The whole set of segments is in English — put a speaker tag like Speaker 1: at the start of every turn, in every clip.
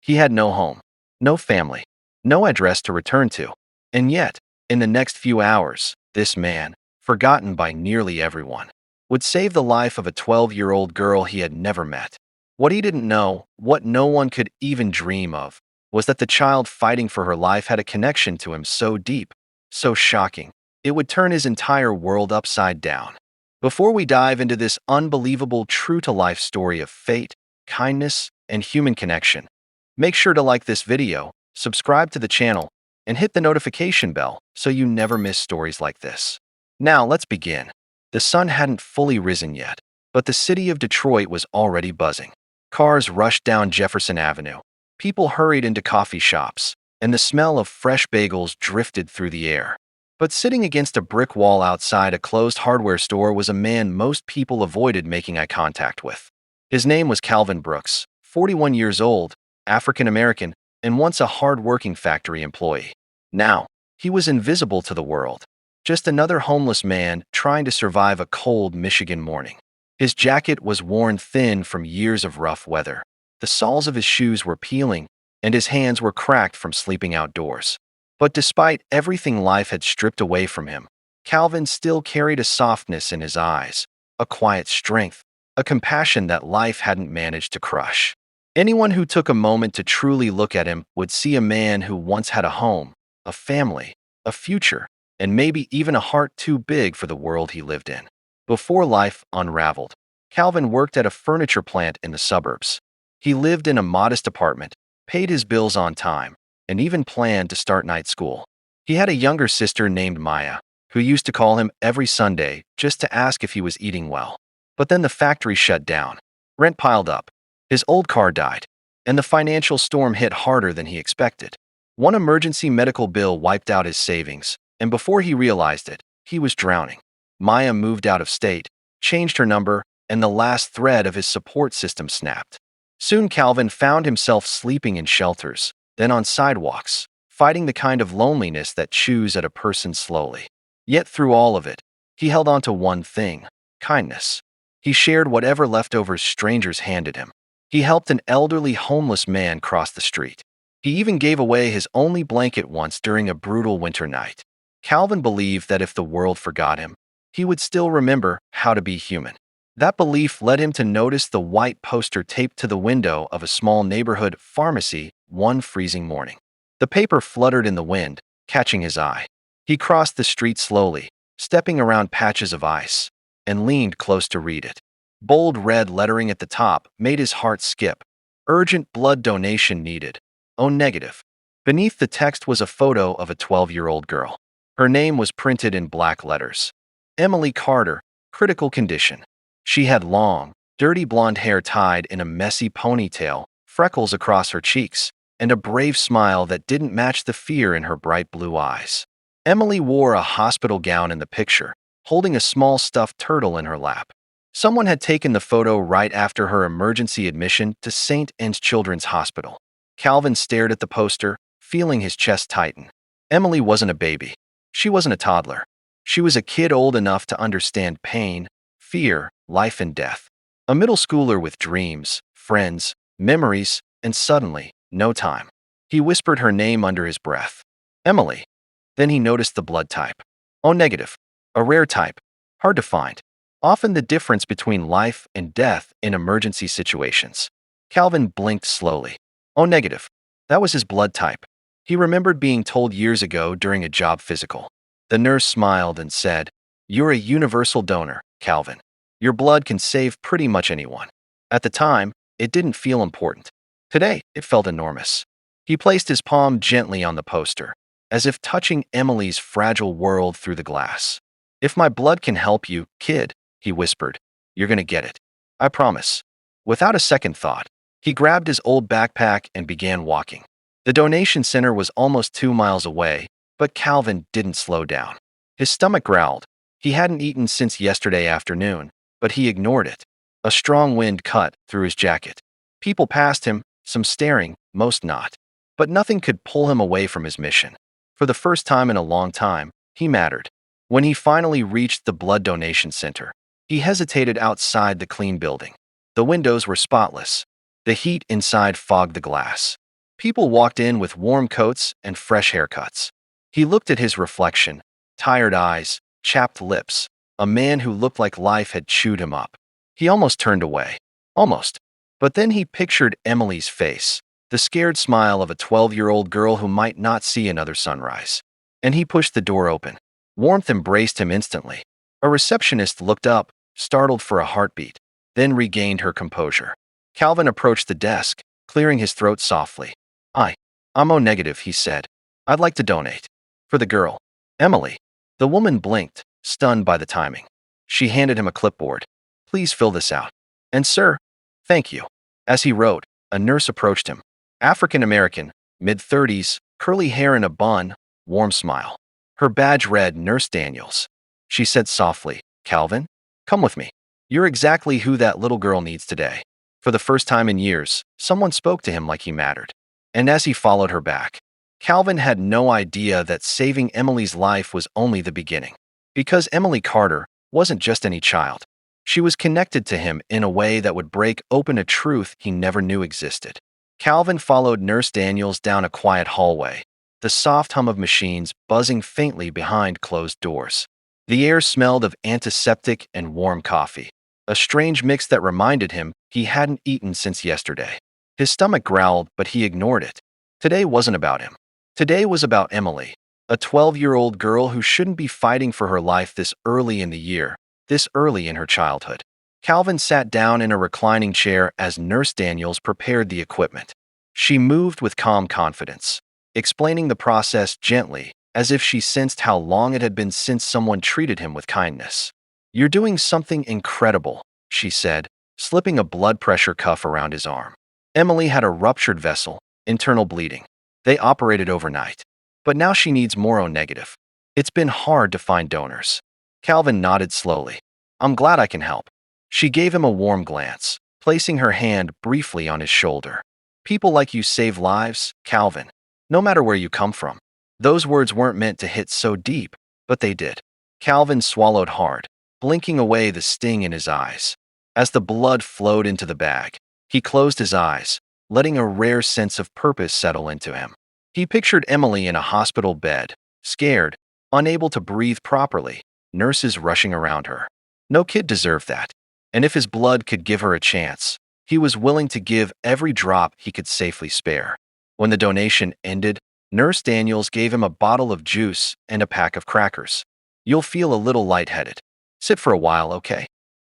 Speaker 1: He had no home, no family, no address to return to. And yet, in the next few hours, this man, forgotten by nearly everyone, would save the life of a 12-year-old girl he had never met. What he didn't know, what no one could even dream of, was that the child fighting for her life had a connection to him so deep, so shocking, it would turn his entire world upside down. Before we dive into this unbelievable true-to-life story of fate, kindness, and human connection, make sure to like this video, subscribe to the channel, and hit the notification bell so you never miss stories like this. Now, let's begin. The sun hadn't fully risen yet, but the city of Detroit was already buzzing. Cars rushed down Jefferson Avenue. People hurried into coffee shops, and the smell of fresh bagels drifted through the air. But sitting against a brick wall outside a closed hardware store was a man most people avoided making eye contact with. His name was Calvin Brooks, 41 years old, African-American, and once a hard-working factory employee. Now, he was invisible to the world, just another homeless man trying to survive a cold Michigan morning. His jacket was worn thin from years of rough weather. The soles of his shoes were peeling, and his hands were cracked from sleeping outdoors. But despite everything life had stripped away from him, Calvin still carried a softness in his eyes, a quiet strength, a compassion that life hadn't managed to crush. Anyone who took a moment to truly look at him would see a man who once had a home, a family, a future, and maybe even a heart too big for the world he lived in. Before life unraveled, Calvin worked at a furniture plant in the suburbs. He lived in a modest apartment, paid his bills on time, and even planned to start night school. He had a younger sister named Maya, who used to call him every Sunday just to ask if he was eating well. But then the factory shut down. Rent piled up. His old car died, and the financial storm hit harder than he expected. One emergency medical bill wiped out his savings, and before he realized it, he was drowning. Maya moved out of state, changed her number, and the last thread of his support system snapped. Soon Calvin found himself sleeping in shelters, then on sidewalks, fighting the kind of loneliness that chews at a person slowly. Yet through all of it, he held on to one thing: kindness. He shared whatever leftovers strangers handed him. He helped an elderly homeless man cross the street. He even gave away his only blanket once during a brutal winter night. Calvin believed that if the world forgot him, he would still remember how to be human. That belief led him to notice the white poster taped to the window of a small neighborhood pharmacy one freezing morning. The paper fluttered in the wind, catching his eye. He crossed the street slowly, stepping around patches of ice, and leaned close to read it. Bold red lettering at the top made his heart skip. Urgent blood donation needed. O negative. Beneath the text was a photo of a 12-year-old girl. Her name was printed in black letters. Emily Carter, critical condition. She had long, dirty blonde hair tied in a messy ponytail, freckles across her cheeks, and a brave smile that didn't match the fear in her bright blue eyes. Emily wore a hospital gown in the picture, holding a small stuffed turtle in her lap. Someone had taken the photo right after her emergency admission to St. Anne's Children's Hospital. Calvin stared at the poster, feeling his chest tighten. Emily wasn't a baby. She wasn't a toddler. She was a kid old enough to understand pain, fear, life and death. A middle schooler with dreams, friends, memories, and suddenly, no time. He whispered her name under his breath. Emily. Then he noticed the blood type. O negative. A rare type. Hard to find. Often the difference between life and death in emergency situations. Calvin blinked slowly. O negative. That was his blood type. He remembered being told years ago during a job physical. The nurse smiled and said, "You're a universal donor, Calvin. Your blood can save pretty much anyone." At the time, it didn't feel important. Today, it felt enormous. He placed his palm gently on the poster, as if touching Emily's fragile world through the glass. "If my blood can help you, kid," he whispered, "you're gonna get it. I promise." Without a second thought, he grabbed his old backpack and began walking. The donation center was almost 2 miles away, but Calvin didn't slow down. His stomach growled. He hadn't eaten since yesterday afternoon, but he ignored it. A strong wind cut through his jacket. People passed him, some staring, most not. But nothing could pull him away from his mission. For the first time in a long time, he mattered. When he finally reached the blood donation center, he hesitated outside the clean building. The windows were spotless. The heat inside fogged the glass. People walked in with warm coats and fresh haircuts. He looked at his reflection, tired eyes, chapped lips, a man who looked like life had chewed him up. He almost turned away. Almost. But then he pictured Emily's face, the scared smile of a 12-year-old girl who might not see another sunrise. And he pushed the door open. Warmth embraced him instantly. A receptionist looked up, startled for a heartbeat, then regained her composure. Calvin approached the desk, clearing his throat softly. I'm O-negative, he said. I'd like to donate. For the girl. Emily. The woman blinked, stunned by the timing. She handed him a clipboard. Please fill this out. And sir, thank you. As he wrote, a nurse approached him. African-American, mid-30s, curly hair in a bun, warm smile. Her badge read Nurse Daniels. She said softly, Calvin, come with me. You're exactly who that little girl needs today. For the first time in years, someone spoke to him like he mattered. And as he followed her back, Calvin had no idea that saving Emily's life was only the beginning. Because Emily Carter wasn't just any child. She was connected to him in a way that would break open a truth he never knew existed. Calvin followed Nurse Daniels down a quiet hallway, the soft hum of machines buzzing faintly behind closed doors. The air smelled of antiseptic and warm coffee, a strange mix that reminded him he hadn't eaten since yesterday. His stomach growled, but he ignored it. Today wasn't about him. Today was about Emily, a 12-year-old girl who shouldn't be fighting for her life this early in the year, this early in her childhood. Calvin sat down in a reclining chair as Nurse Daniels prepared the equipment. She moved with calm confidence, explaining the process gently, as if she sensed how long it had been since someone treated him with kindness. You're doing something incredible, she said, slipping a blood pressure cuff around his arm. Emily had a ruptured vessel, internal bleeding. They operated overnight. But now she needs more O-negative. It's been hard to find donors. Calvin nodded slowly. I'm glad I can help. She gave him a warm glance, placing her hand briefly on his shoulder. People like you save lives, Calvin, no matter where you come from. Those words weren't meant to hit so deep, but they did. Calvin swallowed hard, blinking away the sting in his eyes. As the blood flowed into the bag, he closed his eyes, letting a rare sense of purpose settle into him. He pictured Emily in a hospital bed, scared, unable to breathe properly, nurses rushing around her. No kid deserved that. And if his blood could give her a chance, he was willing to give every drop he could safely spare. When the donation ended, Nurse Daniels gave him a bottle of juice and a pack of crackers. You'll feel a little lightheaded. Sit for a while, okay?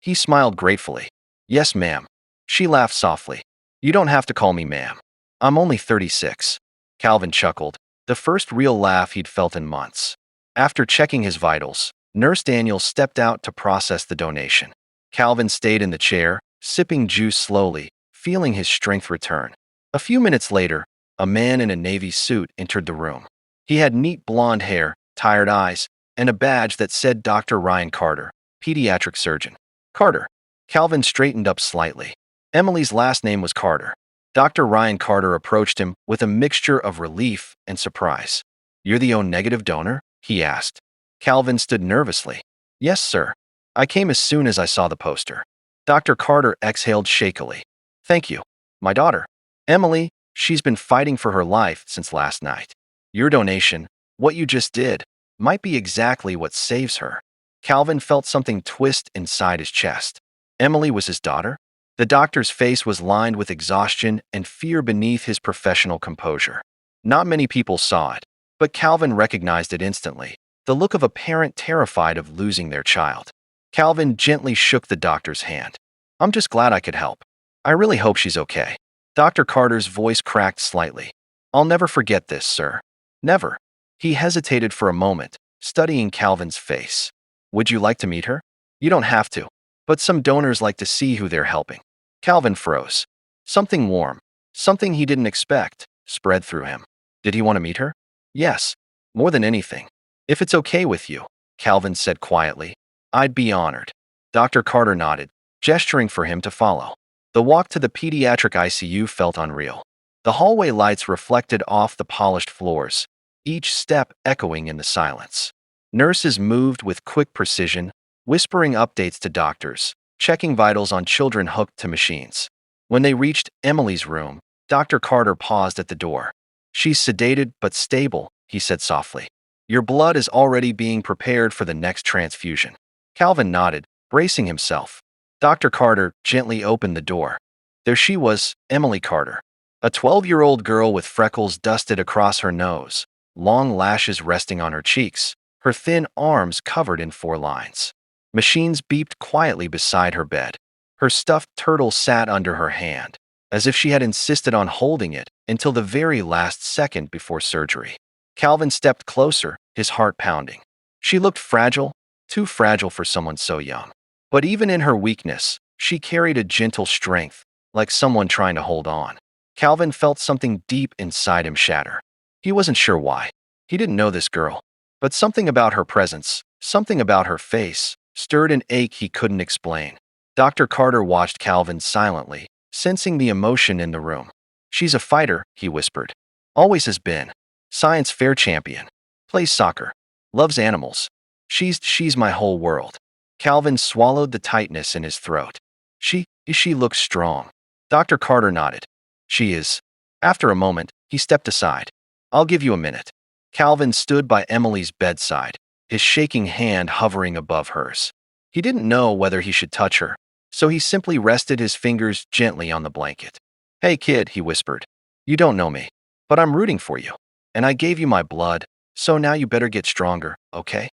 Speaker 1: He smiled gratefully. Yes, ma'am. She laughed softly. You don't have to call me ma'am. I'm only 36. Calvin chuckled, the first real laugh he'd felt in months. After checking his vitals, Nurse Daniels stepped out to process the donation. Calvin stayed in the chair, sipping juice slowly, feeling his strength return. A few minutes later, a man in a navy suit entered the room. He had neat blonde hair, tired eyes, and a badge that said Dr. Ryan Carter, pediatric surgeon. Carter. Calvin straightened up slightly. Emily's last name was Carter. Dr. Ryan Carter approached him with a mixture of relief and surprise. You're the O-negative donor? He asked. Calvin stood nervously. Yes, sir. I came as soon as I saw the poster. Dr. Carter exhaled shakily. Thank you. My daughter, Emily, she's been fighting for her life since last night. Your donation, what you just did, might be exactly what saves her. Calvin felt something twist inside his chest. Emily was his daughter? The doctor's face was lined with exhaustion and fear beneath his professional composure. Not many people saw it, but Calvin recognized it instantly, the look of a parent terrified of losing their child. Calvin gently shook the doctor's hand. I'm just glad I could help. I really hope she's okay. Dr. Carter's voice cracked slightly. I'll never forget this, sir. Never. He hesitated for a moment, studying Calvin's face. Would you like to meet her? You don't have to, but some donors like to see who they're helping. Calvin froze. Something warm, something he didn't expect, spread through him. Did he want to meet her? Yes, more than anything. If it's okay with you, Calvin said quietly, I'd be honored. Dr. Carter nodded, gesturing for him to follow. The walk to the pediatric ICU felt unreal. The hallway lights reflected off the polished floors, each step echoing in the silence. Nurses moved with quick precision, whispering updates to doctors, checking vitals on children hooked to machines. When they reached Emily's room, Dr. Carter paused at the door. She's sedated but stable, he said softly. Your blood is already being prepared for the next transfusion. Calvin nodded, bracing himself. Dr. Carter gently opened the door. There she was, Emily Carter. A 12-year-old girl with freckles dusted across her nose, long lashes resting on her cheeks, her thin arms covered in 4 lines. Machines beeped quietly beside her bed. Her stuffed turtle sat under her hand, as if she had insisted on holding it until the very last second before surgery. Calvin stepped closer, his heart pounding. She looked fragile, too fragile for someone so young. But even in her weakness, she carried a gentle strength, like someone trying to hold on. Calvin felt something deep inside him shatter. He wasn't sure why. He didn't know this girl. But something about her presence, something about her face, stirred an ache he couldn't explain. Dr. Carter watched Calvin silently, sensing the emotion in the room. She's a fighter, he whispered. Always has been. Science fair champion. Plays soccer. Loves animals. She's my whole world. Calvin swallowed the tightness in his throat. She looks strong. Dr. Carter nodded. She is. After a moment, he stepped aside. I'll give you a minute. Calvin stood by Emily's bedside, his shaking hand hovering above hers. He didn't know whether he should touch her, so he simply rested his fingers gently on the blanket. Hey kid, he whispered. You don't know me, but I'm rooting for you. And I gave you my blood, so now you better get stronger, okay?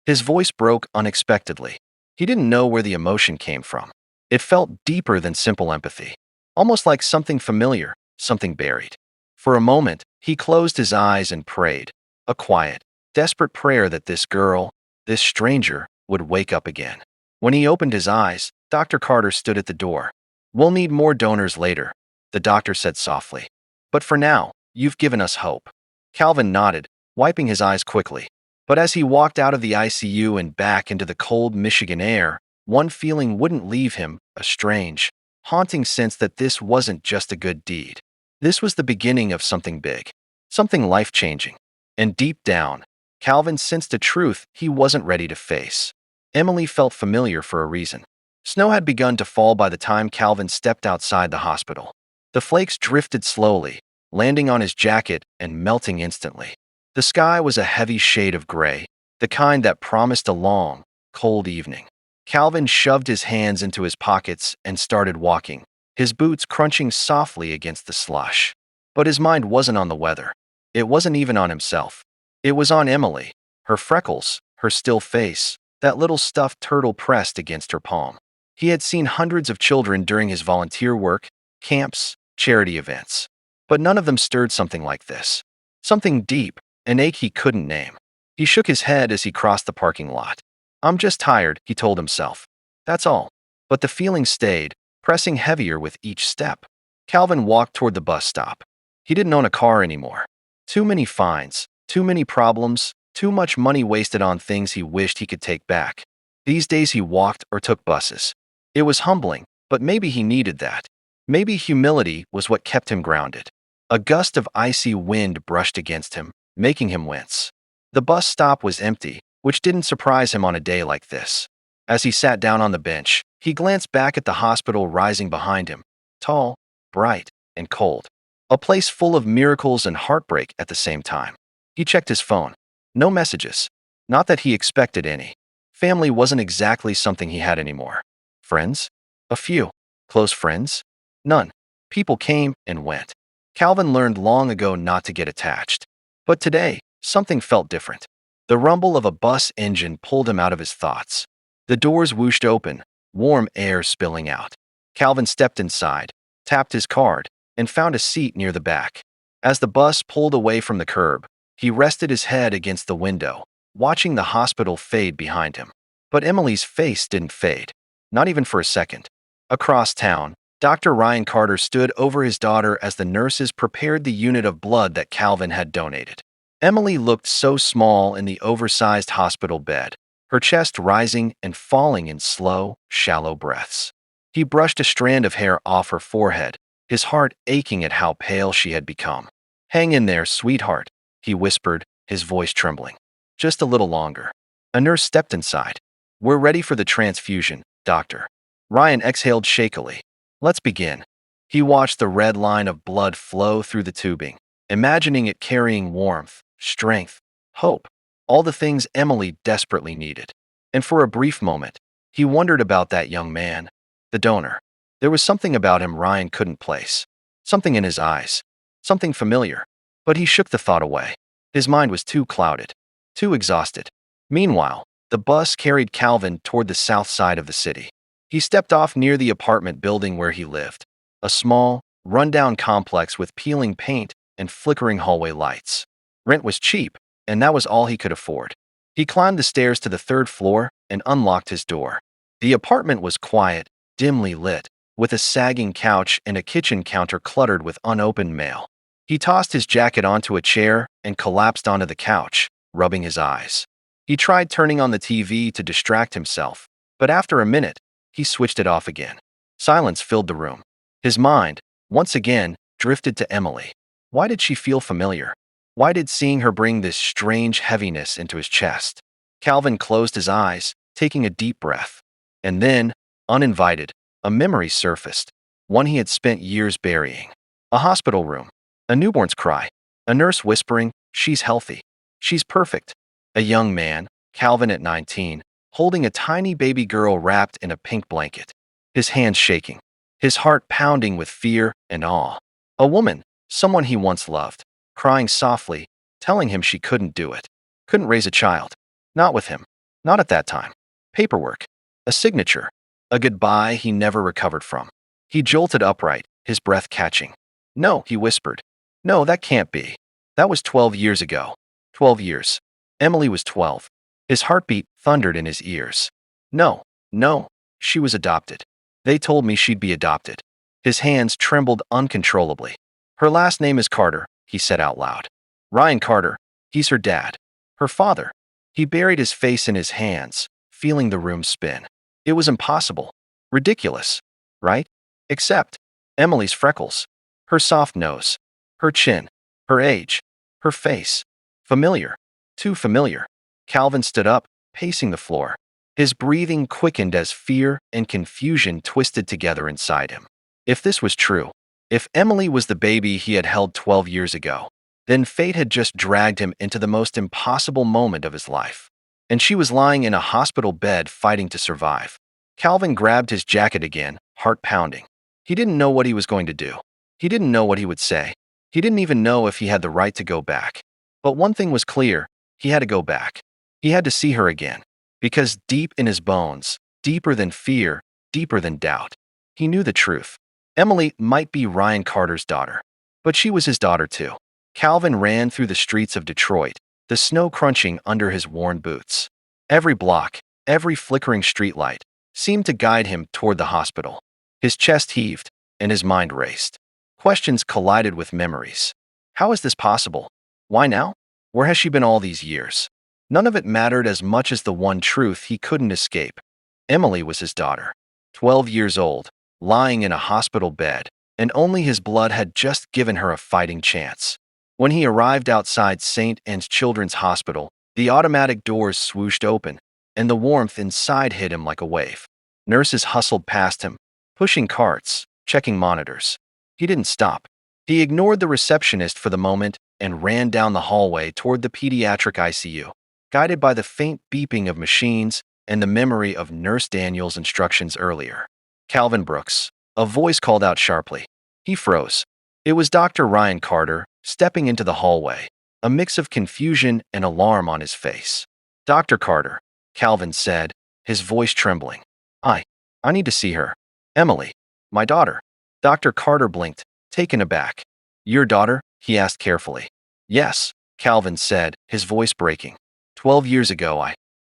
Speaker 1: His voice broke unexpectedly. He didn't know where the emotion came from. It felt deeper than simple empathy, almost like something familiar, something buried. For a moment, he closed his eyes and prayed, a quiet, desperate prayer that this girl, this stranger, would wake up again. When he opened his eyes, Dr. Carter stood at the door. We'll need more donors later, the doctor said softly. But for now, you've given us hope. Calvin nodded, wiping his eyes quickly. But as he walked out of the ICU and back into the cold Michigan air, one feeling wouldn't leave him, a strange, haunting sense that this wasn't just a good deed. This was the beginning of something big, something life-changing. And deep down, Calvin sensed a truth he wasn't ready to face. Emily felt familiar for a reason. Snow had begun to fall by the time Calvin stepped outside the hospital. The flakes drifted slowly, landing on his jacket and melting instantly. The sky was a heavy shade of gray, the kind that promised a long, cold evening. Calvin shoved his hands into his pockets and started walking, his boots crunching softly against the slush. But his mind wasn't on the weather. It wasn't even on himself. It was on Emily, her freckles, her still face, that little stuffed turtle pressed against her palm. He had seen hundreds of children during his volunteer work, camps, charity events. But none of them stirred something like this. Something deep, an ache he couldn't name. He shook his head as he crossed the parking lot. I'm just tired, he told himself. That's all. But the feeling stayed, pressing heavier with each step. Calvin walked toward the bus stop. He didn't own a car anymore. Too many fines, too many problems, too much money wasted on things he wished he could take back. These days he walked or took buses. It was humbling, but maybe he needed that. Maybe humility was what kept him grounded. A gust of icy wind brushed against him, making him wince. The bus stop was empty, which didn't surprise him on a day like this. As he sat down on the bench, he glanced back at the hospital rising behind him, tall, bright, and cold. A place full of miracles and heartbreak at the same time. He checked his phone. No messages. Not that he expected any. Family wasn't exactly something he had anymore. Friends? A few. Close friends? None. People came and went. Calvin learned long ago not to get attached. But today, something felt different. The rumble of a bus engine pulled him out of his thoughts. The doors whooshed open, warm air spilling out. Calvin stepped inside, tapped his card, and found a seat near the back. As the bus pulled away from the curb, he rested his head against the window, watching the hospital fade behind him. But Emily's face didn't fade, not even for a second. Across town, Dr. Ryan Carter stood over his daughter as the nurses prepared the unit of blood that Calvin had donated. Emily looked so small in the oversized hospital bed, her chest rising and falling in slow, shallow breaths. He brushed a strand of hair off her forehead, his heart aching at how pale she had become. Hang in there, sweetheart, he whispered, his voice trembling. Just a little longer. A nurse stepped inside. We're ready for the transfusion, doctor. Ryan exhaled shakily. Let's begin. He watched the red line of blood flow through the tubing, imagining it carrying warmth, strength, hope, all the things Emily desperately needed. And for a brief moment, he wondered about that young man, the donor. There was something about him Ryan couldn't place. Something in his eyes. Something familiar. But he shook the thought away. His mind was too clouded. Too exhausted. Meanwhile, the bus carried Calvin toward the south side of the city. He stepped off near the apartment building where he lived. A small, rundown complex with peeling paint and flickering hallway lights. Rent was cheap, and that was all he could afford. He climbed the stairs to the third floor and unlocked his door. The apartment was quiet, dimly lit, with a sagging couch and a kitchen counter cluttered with unopened mail. He tossed his jacket onto a chair and collapsed onto the couch, rubbing his eyes. He tried turning on the TV to distract himself, but after a minute, he switched it off again. Silence filled the room. His mind, once again, drifted to Emily. Why did she feel familiar? Why did seeing her bring this strange heaviness into his chest? Calvin closed his eyes, taking a deep breath. And then, uninvited, a memory surfaced, one he had spent years burying. A hospital room, a newborn's cry, a nurse whispering, "She's healthy. She's perfect." A young man, Calvin at 19, holding a tiny baby girl wrapped in a pink blanket, his hands shaking, his heart pounding with fear and awe. A woman, someone he once loved, crying softly, telling him she couldn't do it, couldn't raise a child. Not with him. Not at that time. Paperwork. A signature. A goodbye he never recovered from. He jolted upright, his breath catching. "No," he whispered. "No, that can't be. That was 12 years ago. 12 years. Emily was 12. His heartbeat thundered in his ears. No, no, she was adopted. They told me she'd be adopted. His hands trembled uncontrollably. Her last name is Carter, he said out loud. Ryan Carter. He's her dad. Her father. He buried his face in his hands, feeling the room spin. It was impossible. Ridiculous. Right? Except Emily's freckles. Her soft nose. Her chin. Her age. Her face. Familiar. Too familiar. Calvin stood up, pacing the floor. His breathing quickened as fear and confusion twisted together inside him. If this was true, if Emily was the baby he had held 12 years ago, then fate had just dragged him into the most impossible moment of his life. And she was lying in a hospital bed fighting to survive. Calvin grabbed his jacket again, heart pounding. He didn't know what he was going to do. He didn't know what he would say. He didn't even know if he had the right to go back. But one thing was clear, he had to go back. He had to see her again. Because deep in his bones, deeper than fear, deeper than doubt, he knew the truth. Emily might be Ryan Carter's daughter, but she was his daughter too. Calvin ran through the streets of Detroit, the snow crunching under his worn boots. Every block, every flickering streetlight, seemed to guide him toward the hospital. His chest heaved, and his mind raced. Questions collided with memories. How is this possible? Why now? Where has she been all these years? None of it mattered as much as the one truth he couldn't escape. Emily was his daughter, 12 years old, lying in a hospital bed, and only his blood had just given her a fighting chance. When he arrived outside St. Anne's Children's Hospital, the automatic doors swooshed open, and the warmth inside hit him like a wave. Nurses hustled past him, pushing carts, checking monitors. He didn't stop. He ignored the receptionist for the moment and ran down the hallway toward the pediatric ICU, guided by the faint beeping of machines and the memory of Nurse Daniel's instructions earlier. Calvin Brooks. A voice called out sharply. He froze. It was Dr. Ryan Carter, stepping into the hallway, a mix of confusion and alarm on his face. "Dr. Carter," Calvin said, his voice trembling. I need to see her. Emily. My daughter." Dr. Carter blinked, taken aback. "Your daughter?" he asked carefully. "Yes," Calvin said, his voice breaking. 12 years ago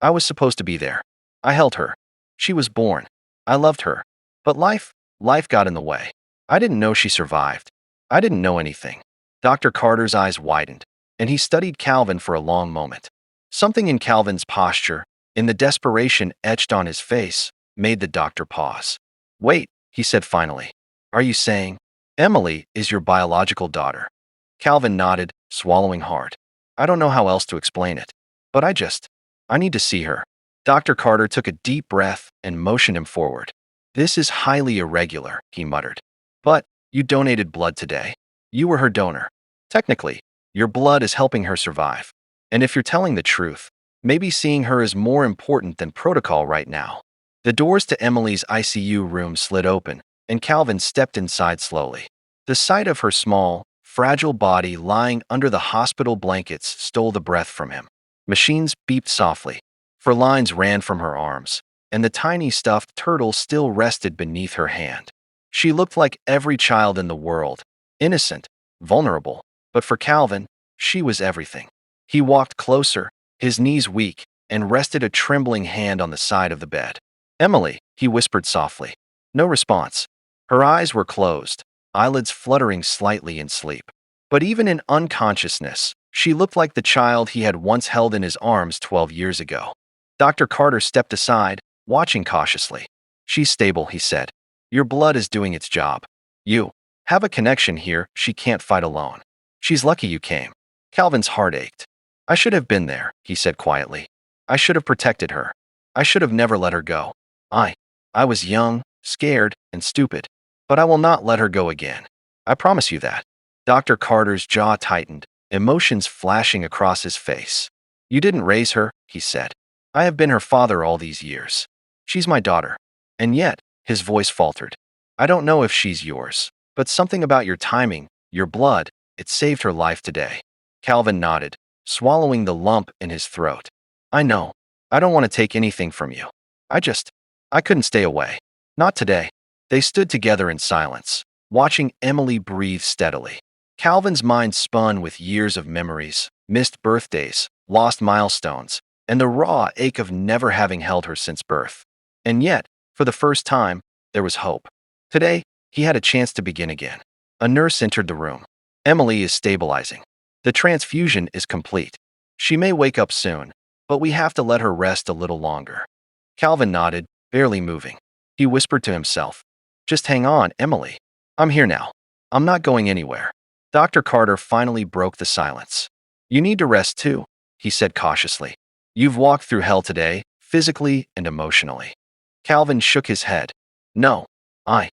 Speaker 1: I was supposed to be there. I held her. She was born. I loved her. But life got in the way. I didn't know she survived. I didn't know anything." Dr. Carter's eyes widened, and he studied Calvin for a long moment. Something in Calvin's posture, in the desperation etched on his face, made the doctor pause. "Wait," he said finally. "Are you saying Emily is your biological daughter?" Calvin nodded, swallowing hard. "I don't know how else to explain it. But I need to see her." Dr. Carter took a deep breath and motioned him forward. "This is highly irregular," he muttered. "But You donated blood today. You were her donor. Technically, your blood is helping her survive. And if you're telling the truth, maybe seeing her is more important than protocol right now." The doors to Emily's ICU room slid open, and Calvin stepped inside slowly. The sight of her small, fragile body lying under the hospital blankets stole the breath from him. Machines beeped softly. For lines ran from her arms, and the tiny stuffed turtle still rested beneath her hand. She looked like every child in the world, innocent, vulnerable, but for Calvin, she was everything. He walked closer, his knees weak, and rested a trembling hand on the side of the bed. "Emily," he whispered softly. No response. Her eyes were closed, eyelids fluttering slightly in sleep. But even in unconsciousness, she looked like the child he had once held in his arms 12 years ago. Dr. Carter stepped aside, watching cautiously. "She's stable," he said. "Your blood is doing its job. You have a connection here she can't fight alone. She's lucky you came." Calvin's heart ached. "I should have been there," he said quietly. "I should have protected her. I should have never let her go. I was young, scared, and stupid. But I will not let her go again. I promise you that." Dr. Carter's jaw tightened, emotions flashing across his face. "You didn't raise her," he said. "I have been her father all these years. She's my daughter." And yet, his voice faltered. "I don't know if she's yours, but something about your timing, your blood, it saved her life today." Calvin nodded, swallowing the lump in his throat. "I know. I don't want to take anything from you. I couldn't stay away. Not today." They stood together in silence, watching Emily breathe steadily. Calvin's mind spun with years of memories, missed birthdays, lost milestones, and the raw ache of never having held her since birth. And yet, for the first time, there was hope. Today, he had a chance to begin again. A nurse entered the room. "Emily is stabilizing. The transfusion is complete. She may wake up soon, but we have to let her rest a little longer." Calvin nodded, barely moving. He whispered to himself, "Just hang on, Emily. I'm here now. I'm not going anywhere." Dr. Carter finally broke the silence. "You need to rest too," he said cautiously. "You've walked through hell today, physically and emotionally." Calvin shook his head. "No, I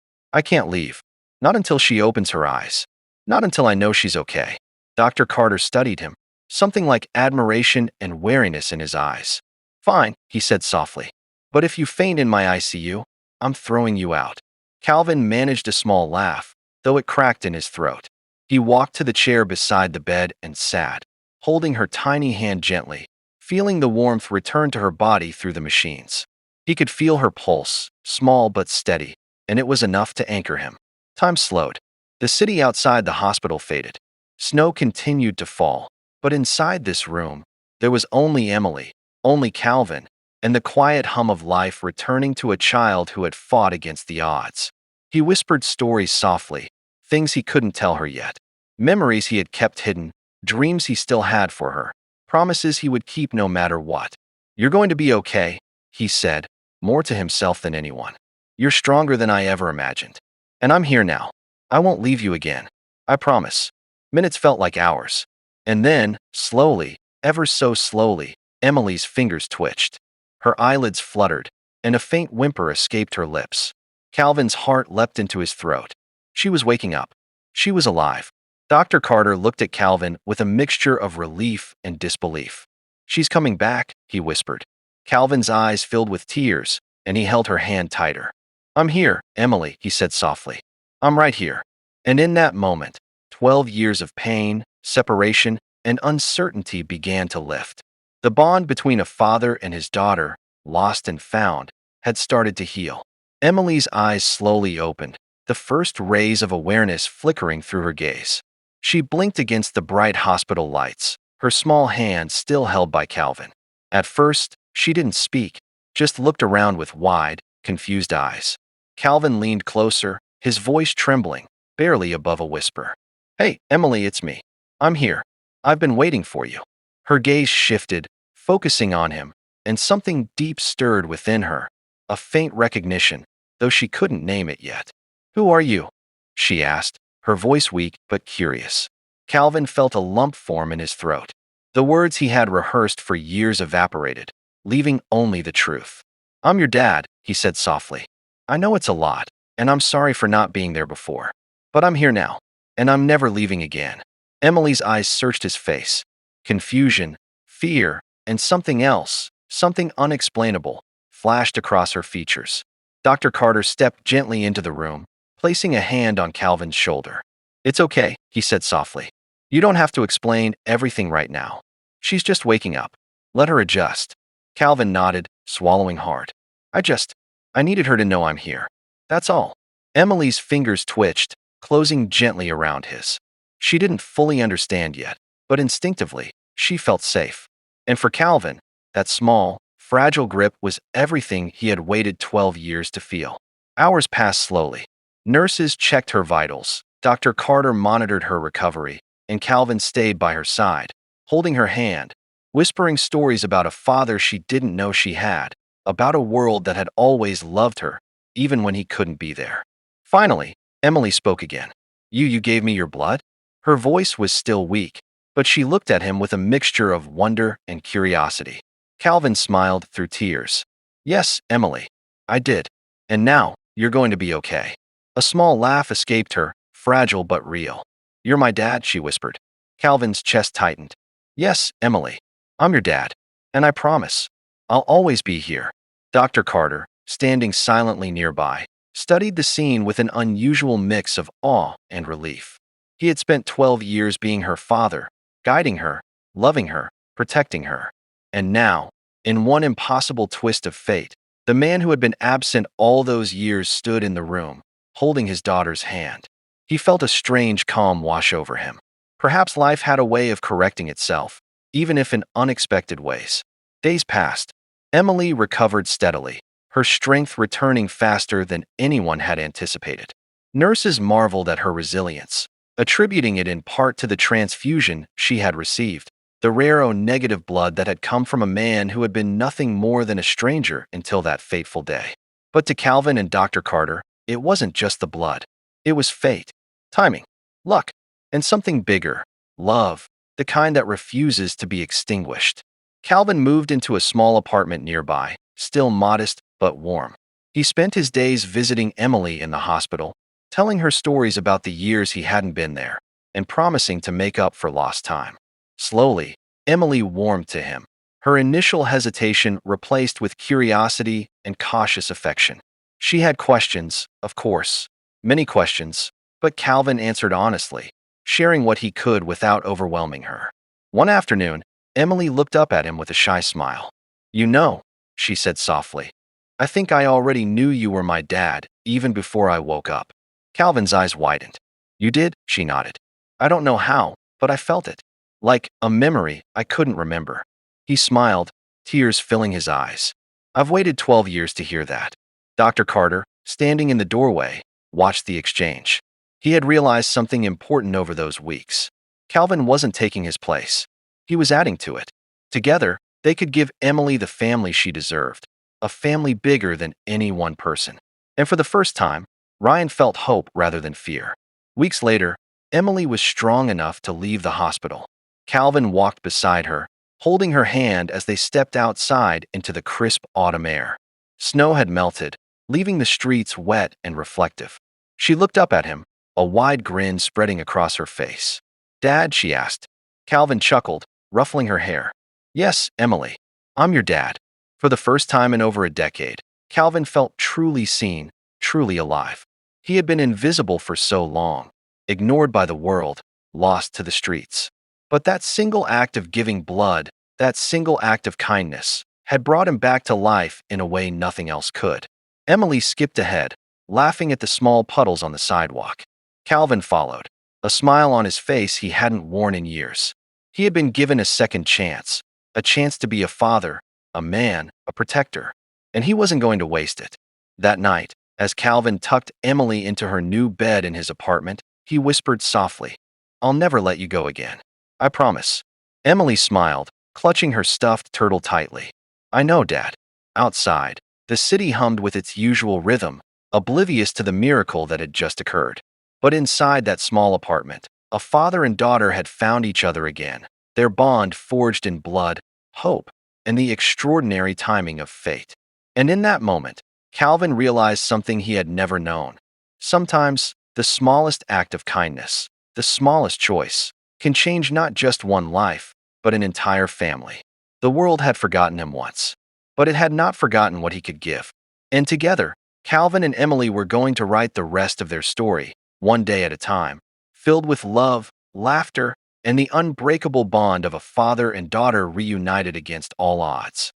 Speaker 1: can't leave. Not until she opens her eyes. Not until I know she's okay." Dr. Carter studied him, something like admiration and wariness in his eyes. "Fine," he said softly. "But if you faint in my ICU, I'm throwing you out." Calvin managed a small laugh, though it cracked in his throat. He walked to the chair beside the bed and sat, holding her tiny hand gently, feeling the warmth return to her body through the machines. He could feel her pulse, small but steady, and it was enough to anchor him. Time slowed. The city outside the hospital faded. Snow continued to fall, but inside this room, there was only Emily, only Calvin, and the quiet hum of life returning to a child who had fought against the odds. He whispered stories softly, things he couldn't tell her yet, memories he had kept hidden, dreams he still had for her, promises he would keep no matter what. "You're going to be okay," he said, more to himself than anyone. "You're stronger than I ever imagined. And I'm here now. I won't leave you again. I promise." Minutes felt like hours. And then, slowly, ever so slowly, Emily's fingers twitched. Her eyelids fluttered, and a faint whimper escaped her lips. Calvin's heart leapt into his throat. She was waking up. She was alive. Dr. Carter looked at Calvin with a mixture of relief and disbelief. "She's coming back," he whispered. Calvin's eyes filled with tears, and he held her hand tighter. "I'm here, Emily," he said softly. "I'm right here." And in that moment, 12 years of pain, separation, and uncertainty began to lift. The bond between a father and his daughter, lost and found, had started to heal. Emily's eyes slowly opened, the first rays of awareness flickering through her gaze. She blinked against the bright hospital lights, her small hand still held by Calvin. At first, she didn't speak, just looked around with wide, confused eyes. Calvin leaned closer, his voice trembling, barely above a whisper. "Hey, Emily, it's me. I'm here. I've been waiting for you." Her gaze shifted, focusing on him, and something deep stirred within her, a faint recognition, though she couldn't name it yet. "Who are you?" she asked, her voice weak but curious. Calvin felt a lump form in his throat. The words he had rehearsed for years evaporated, leaving only the truth. "I'm your dad," he said softly. "I know it's a lot, and I'm sorry for not being there before." But I'm here now, and I'm never leaving again. Emily's eyes searched his face. Confusion, fear, and something else, something unexplainable, flashed across her features. Dr. Carter stepped gently into the room, placing a hand on Calvin's shoulder. It's okay, he said softly. You don't have to explain everything right now. She's just waking up. Let her adjust. Calvin nodded, swallowing hard. I needed her to know I'm here. That's all. Emily's fingers twitched, closing gently around his. She didn't fully understand yet, but instinctively, she felt safe. And for Calvin, that small, fragile grip was everything he had waited 12 years to feel. Hours passed slowly. Nurses checked her vitals. Dr. Carter monitored her recovery, and Calvin stayed by her side, holding her hand, whispering stories about a father she didn't know she had, about a world that had always loved her, even when he couldn't be there. Finally, Emily spoke again. You gave me your blood? Her voice was still weak, but she looked at him with a mixture of wonder and curiosity. Calvin smiled through tears. Yes, Emily, I did. And now, you're going to be okay. A small laugh escaped her, fragile but real. You're my dad, she whispered. Calvin's chest tightened. Yes, Emily, I'm your dad. And I promise, I'll always be here. Dr. Carter, standing silently nearby, studied the scene with an unusual mix of awe and relief. He had spent 12 years being her father, guiding her, loving her, protecting her. And now, in one impossible twist of fate, the man who had been absent all those years stood in the room, holding his daughter's hand. He felt a strange calm wash over him. Perhaps life had a way of correcting itself, even if in unexpected ways. Days passed. Emily recovered steadily, her strength returning faster than anyone had anticipated. Nurses marveled at her resilience, attributing it in part to the transfusion she had received, the rare O-negative blood that had come from a man who had been nothing more than a stranger until that fateful day. But to Calvin and Dr. Carter, it wasn't just the blood. It was fate, timing, luck, and something bigger, love, the kind that refuses to be extinguished. Calvin moved into a small apartment nearby, still modest but warm. He spent his days visiting Emily in the hospital, telling her stories about the years he hadn't been there, and promising to make up for lost time. Slowly, Emily warmed to him, her initial hesitation replaced with curiosity and cautious affection. She had questions, of course, many questions, but Calvin answered honestly, sharing what he could without overwhelming her. One afternoon, Emily looked up at him with a shy smile. You know, she said softly, I think I already knew you were my dad, even before I woke up. Calvin's eyes widened. You did? She nodded. I don't know how, but I felt it. Like a memory I couldn't remember. He smiled, tears filling his eyes. I've waited 12 years to hear that. Dr. Carter, standing in the doorway, watched the exchange. He had realized something important over those weeks. Calvin wasn't taking his place. He was adding to it. Together, they could give Emily the family she deserved, a family bigger than any one person. And for the first time, Ryan felt hope rather than fear. Weeks later, Emily was strong enough to leave the hospital. Calvin walked beside her, holding her hand as they stepped outside into the crisp autumn air. Snow had melted, leaving the streets wet and reflective. She looked up at him, a wide grin spreading across her face. Dad, she asked. Calvin chuckled, ruffling her hair. Yes, Emily, I'm your dad. For the first time in over a decade, Calvin felt truly seen, truly alive. He had been invisible for so long, ignored by the world, lost to the streets. But that single act of giving blood, that single act of kindness, had brought him back to life in a way nothing else could. Emily skipped ahead, laughing at the small puddles on the sidewalk. Calvin followed, a smile on his face he hadn't worn in years. He had been given a second chance, a chance to be a father, a man, a protector, and he wasn't going to waste it. That night, as Calvin tucked Emily into her new bed in his apartment, he whispered softly, I'll never let you go again. I promise. Emily smiled, clutching her stuffed turtle tightly. I know, Dad. Outside, the city hummed with its usual rhythm, oblivious to the miracle that had just occurred. But inside that small apartment, a father and daughter had found each other again, their bond forged in blood, hope, and the extraordinary timing of fate. And in that moment, Calvin realized something he had never known. Sometimes, The smallest act of kindness, the smallest choice, can change not just one life, but an entire family. The world had forgotten him once, but it had not forgotten what he could give. And together, Calvin and Emily were going to write the rest of their story, one day at a time, filled with love, laughter, and the unbreakable bond of a father and daughter reunited against all odds.